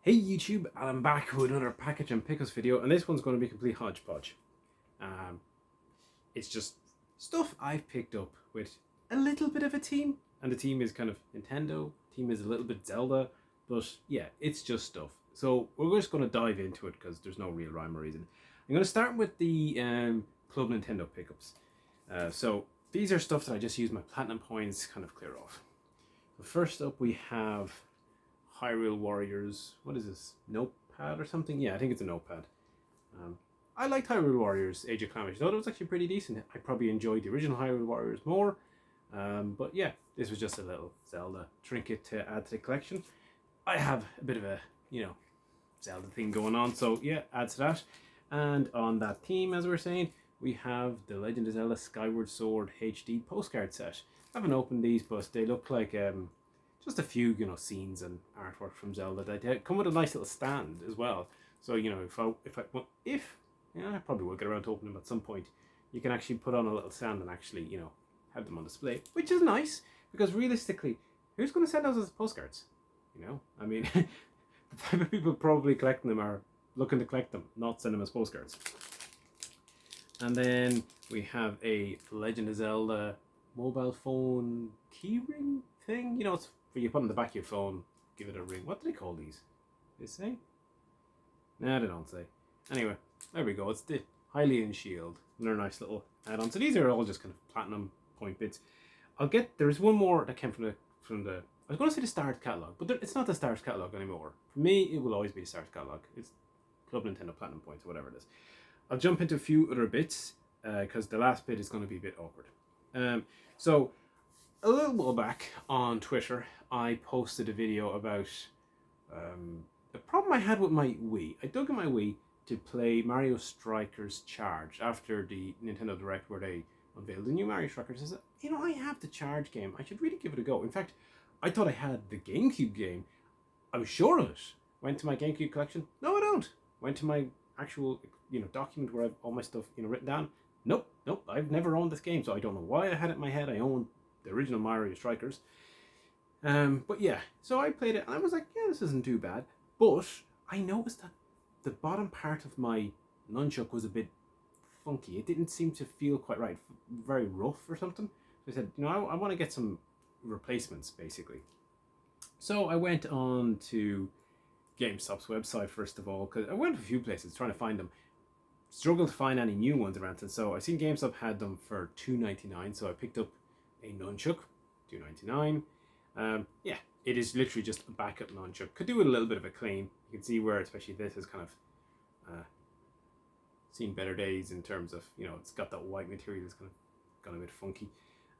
Hey YouTube, and I'm back with another package and pickles video, and this one's going to be a complete hodgepodge. Um, it's just stuff I've picked up with a little bit of a team, and the team is kind of Nintendo, team is a little bit Zelda, but yeah, it's just stuff. So we're just going to dive into it because there's no real rhyme or reason. I'm going to start with the Club Nintendo pickups. So these are stuff that I just use my platinum points kind of clear off. So first up we have Hyrule Warriors. What is this? Notepad or something? Yeah, I think it's a notepad. I liked Hyrule Warriors Age of Calamity. I thought it was actually pretty decent. I probably enjoyed the original Hyrule Warriors more. But yeah, this was just a little Zelda trinket to add to the collection. I have a bit of a, Zelda thing going on. So yeah, add to that. And on that theme, as we were saying, we have the Legend of Zelda Skyward Sword HD postcard set. I haven't opened these, but they look like just a few, scenes and artwork from Zelda. They come with a nice little stand as well. So, I probably will get around to opening them at some point. You can actually put on a little stand and actually, have them on display, which is nice because realistically, who's going to send those as postcards? I mean, the type of people probably collecting them are looking to collect them, not send them as postcards. And then we have a Legend of Zelda mobile phone keyring thing. It's for you put on the back of your phone, give it a ring. What do they call these? They say? Nah, they don't say. Anyway, there we go. It's the Hyrule Shield. And they're a nice little add-on. So these are all just kind of platinum point bits. There's one more that came from the I was going to say the Stars catalog, but it's not the Stars catalog anymore. For me, it will always be the Stars catalog. It's Club Nintendo Platinum Points, or whatever it is. I'll jump into a few other bits because the last bit is going to be a bit awkward. So a little while back on Twitter, I posted a video about the problem I had with my Wii. I dug in my Wii to play Mario Strikers Charge after the Nintendo Direct where they unveiled the new Mario Strikers. I said, I have the Charge game. I should really give it a go. In fact, I thought I had the GameCube game. I was sure of it. Went to my GameCube collection. No, I don't. Went to my actual, document where I have all my stuff, written down. Nope. I've never owned this game, so I don't know why I had it in my head. I own the original Mario Strikers. But yeah, so I played it and I was like, yeah, this isn't too bad. But I noticed that the bottom part of my nunchuck was a bit funky. It didn't seem to feel quite right, very rough or something. So I said, I want to get some replacements basically. So I went on to GameStop's website first of all, because I went to a few places trying to find them. Struggled to find any new ones around, and so I seen GameStop had them for $2.99. So I picked up a nunchuck, $2.99. Yeah, it is literally just a backup nunchuck. Could do with a little bit of a clean. You can see where, especially this, has kind of seen better days in terms of it's got that white material that's kind of gone a bit funky,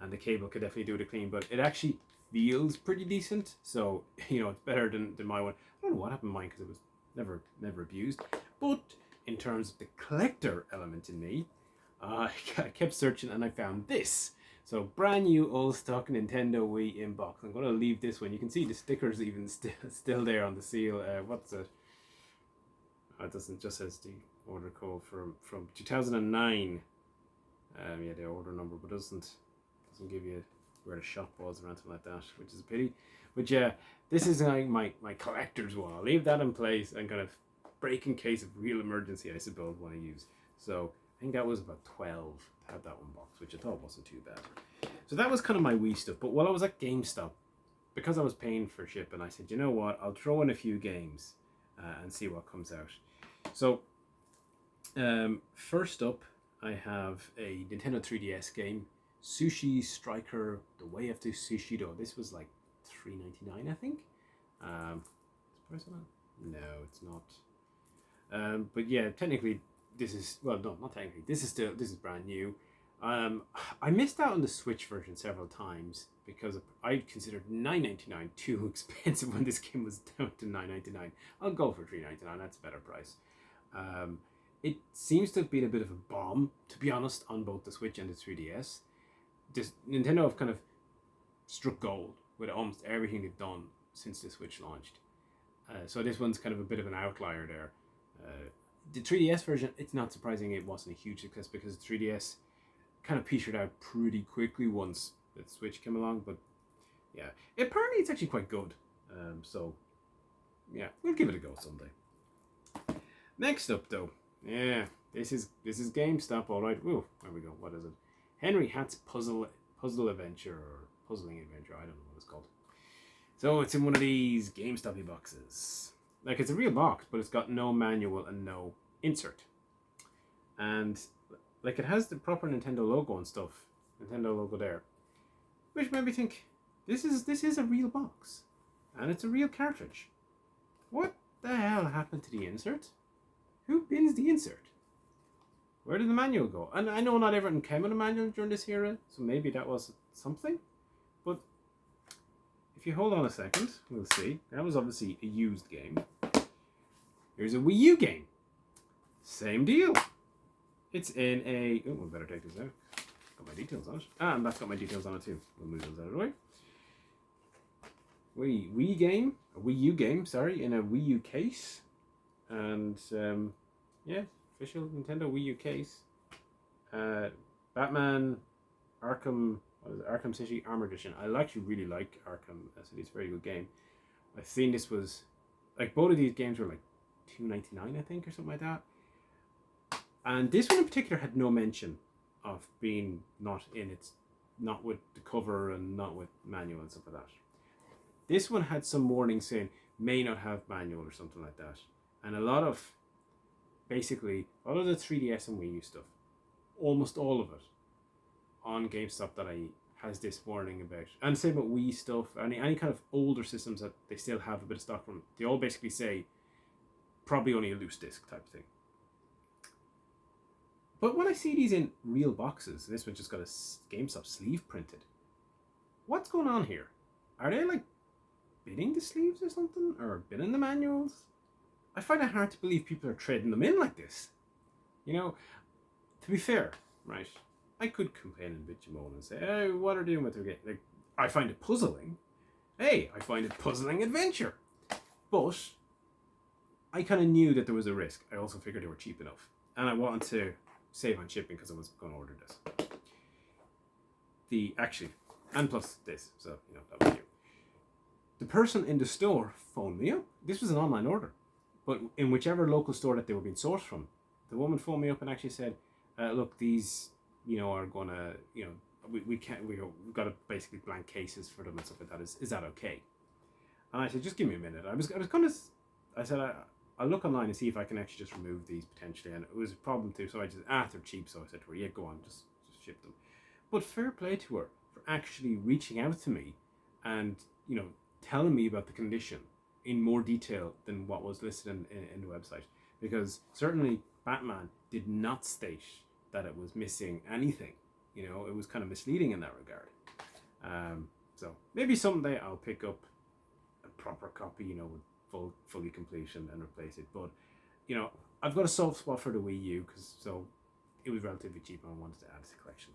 and the cable could definitely do the clean. But it actually feels pretty decent, so it's better than my one. I don't know what happened to mine because it was never abused. But in terms of the collector element in me, I kept searching and I found this. So brand new old stock Nintendo Wii inbox. I'm going to leave this one. You can see the stickers even still there on the seal. What's it? It doesn't, just says the order code from 2009. Yeah, the order number, but doesn't give you where the shop was or anything like that, which is a pity. But yeah, this is like my collector's one. I'll leave that in place and kind of break in case of real emergency, I suppose, want to use. So I think that was about 12 to have that one box, which I thought wasn't too bad. So that was kind of my Wii stuff. But while I was at GameStop, because I was paying for shipping, I said, you know what, I'll throw in a few games and see what comes out. So first up, I have a Nintendo 3DS game, Sushi Striker: The Way of the Sushido. This was like $3.99, I think. Is the price on it? No, it's not. But yeah, technically, this is, well, no, not technically. This is brand new. I missed out on the Switch version several times because I considered $9.99 too expensive when this game was down to $9.99. I'll go for $3.99. That's a better price. It seems to have been a bit of a bomb, to be honest, on both the Switch and the 3DS. Nintendo have kind of struck gold with almost everything they've done since the Switch launched. So this one's kind of a bit of an outlier there. The 3DS version, it's not surprising it wasn't a huge success because the 3DS kind of petered out pretty quickly once the Switch came along. But yeah, apparently it's actually quite good. So yeah, we'll give it a go someday. Next up, though, yeah, this is GameStop, all right. Woo, there we go. What is it? Henry Hatt's Puzzle Adventure or Puzzling Adventure. I don't know what it's called. So it's in one of these GameStop-y boxes. Like, it's a real box, but it's got no manual and no insert. And like, it has the proper Nintendo logo and stuff. Nintendo logo there, which made me think, this is a real box, and it's a real cartridge. What the hell happened to the insert? Who bins the insert? Where did the manual go? And I know not everything came in a manual during this era, so maybe that was something. But if you hold on a second, we'll see. That was obviously a used game. Here's a Wii U game. Same deal. It's in a... Oh, we better take this out. Got my details on it. Ah, and that's got my details on it too. We'll move those out of the way. Wii U game, sorry, in a Wii U case. And, yeah, official Nintendo Wii U case. Batman, Arkham, what is it? Arkham City Armor Edition. I actually really like Arkham City. It's a very good game. I've seen this was, like, both of these games were like $2.99, I think, or something like that. And this one in particular had no mention of being not with the cover and not with manual and stuff like that. This one had some warning saying may not have manual or something like that. And a lot of the 3DS and Wii U stuff, almost all of it on GameStop that has this warning about. And same with Wii stuff, any kind of older systems that they still have a bit of stock from, they all basically say probably only a loose disc type of thing. But when I see these in real boxes, this one just got a GameStop sleeve printed. What's going on here? Are they like bidding the sleeves or something? Or bidding the manuals? I find it hard to believe people are trading them in like this. You know, to be fair, right, I could complain and bitch and moan and say, hey, what are they doing with their game? Like, I find it puzzling. Hey, I find it puzzling adventure. But I kind of knew that there was a risk. I also figured they were cheap enough. And I wanted to save on shipping because I was going to order this. And plus this, so, you know, that was cute. The person in the store phoned me up. This was an online order, but in whichever local store that they were being sourced from, the woman phoned me up and actually said, look, these, you know, are going to, you know, we've got to basically blank cases for them and stuff like that. Is that okay? And I said, just give me a minute. I said, I'll look online and see if I can actually just remove these potentially. And it was a problem too. So I just, they're cheap. So I said to her, yeah, go on, just ship them. But fair play to her for actually reaching out to me and, you know, telling me about the condition in more detail than what was listed in the website. Because certainly Batman did not state that it was missing anything. You know, it was kind of misleading in that regard. So maybe someday I'll pick up a proper copy, you know, with fully completion and replace it. But, you know, I've got a soft spot for the Wii U, so it was relatively cheap and I wanted to add to the collection.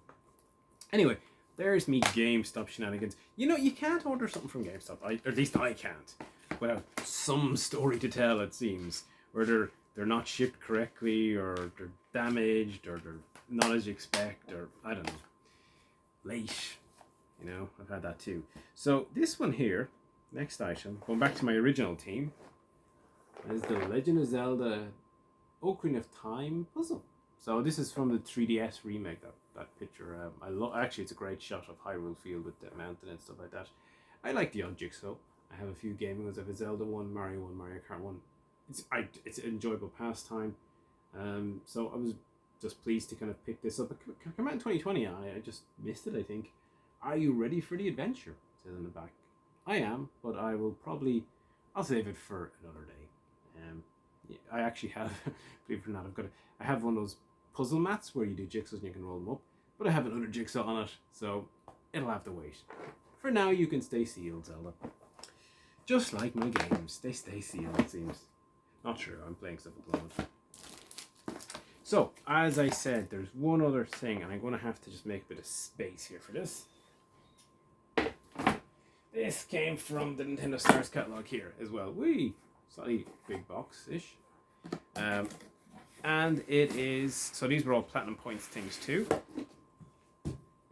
Anyway, there's me GameStop shenanigans. You know, you can't order something from GameStop, or at least I can't, without some story to tell, it seems. Where they're not shipped correctly, or they're damaged, or they're not as you expect, or I don't know, late. You know, I've had that too. So this one here, next item, going back to my original theme, is the Legend of Zelda Ocarina of Time puzzle. So this is from the 3DS remake, that picture. Actually, it's a great shot of Hyrule Shield with the mountain and stuff like that. I like the odd jigsaw. I have a few gaming ones. I have a Zelda one, Mario 1, Mario Kart 1. It's an enjoyable pastime. So I was just pleased to kind of pick this up. It came out in 2020. I just missed it, I think. Are you ready for the adventure? It says on the back. I am, but I'll save it for another day. Yeah, I actually have, believe it or not, I have one of those puzzle mats where you do jigsaws and you can roll them up, but I have another jigsaw on it, so it'll have to wait. For now, you can stay sealed, Zelda. Just like my games, they stay sealed, it seems. Not true, I'm playing stuff at the moment. So, as I said, there's one other thing, and I'm going to have to just make a bit of space here for this. This came from the Nintendo Stars catalog here as well. Slightly big box-ish. And it is, so these were all platinum points things too.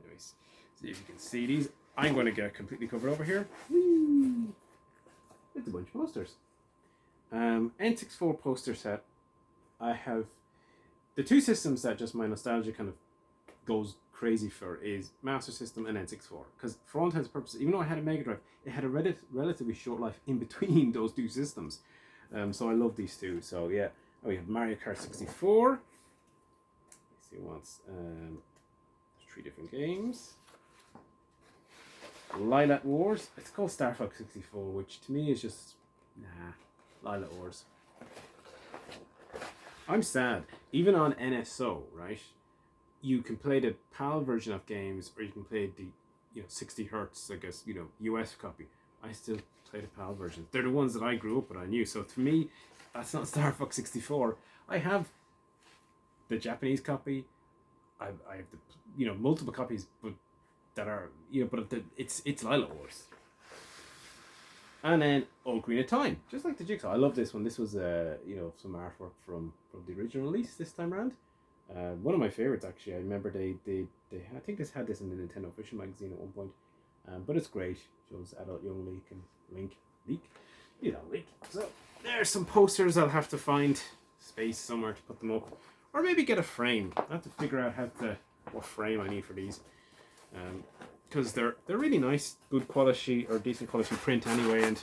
Anyways, see if you can see these. I'm going to get completely covered over here. Whee! It's a bunch of posters. N64 Poster Set. I have the two systems that just my nostalgia kind of goes crazy for is Master System and N64. Because for all intents and purposes, even though I had a Mega Drive, it had a relatively short life in between those two systems. So I love these two. So yeah, we have Mario Kart 64. Let's see what's there's 3 different games. Lilac Wars. It's called Star Fox 64, which to me is just Lilac Wars. I'm sad. Even on NSO, right? You can play the PAL version of games, or you can play the 60 hertz, I guess, US copy. I still play the PAL versions. They're the ones that I grew up with. I knew. So for me, that's not Star Fox 64. I have the Japanese copy. I have the multiple copies, but that are it's Lilac Wars. And then Ocarina of Time, just like the Jigsaw. I love this one. This was some artwork from the original release this time around. One of my favorites actually. I remember they I think this had this in the Nintendo official magazine at one point. But it's great. Shows adult young Link and Link. Link. So there's some posters. I'll have to find space somewhere to put them up, or maybe get a frame. I have to figure out what frame I need for these. Because they're really nice, good quality or decent quality print anyway, and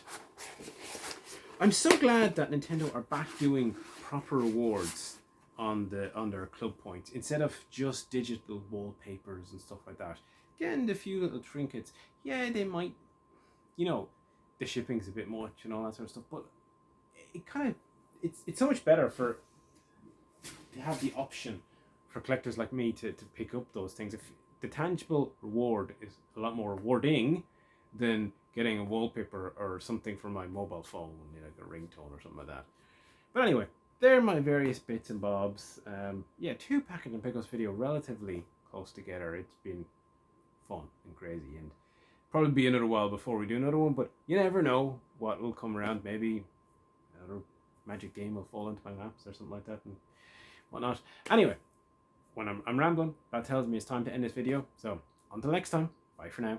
I'm so glad that Nintendo are back doing proper rewards on their club points instead of just digital wallpapers and stuff like that. Getting the few little trinkets, yeah, they might, the shipping's a bit much and all that sort of stuff, but it kind of it's so much better to have the option for collectors like me to pick up those things. If the tangible reward is a lot more rewarding than getting a wallpaper or something from my mobile phone, like a ringtone or something like that. But anyway, they're my various bits and bobs. 2 package and pickups video relatively close together. It's been fun and crazy, and probably be another while before we do another one, but you never know what will come around. Maybe another magic game will fall into my laps or something like that and whatnot. Anyway, when I'm rambling, that tells me it's time to end this video. So until next time, bye for now.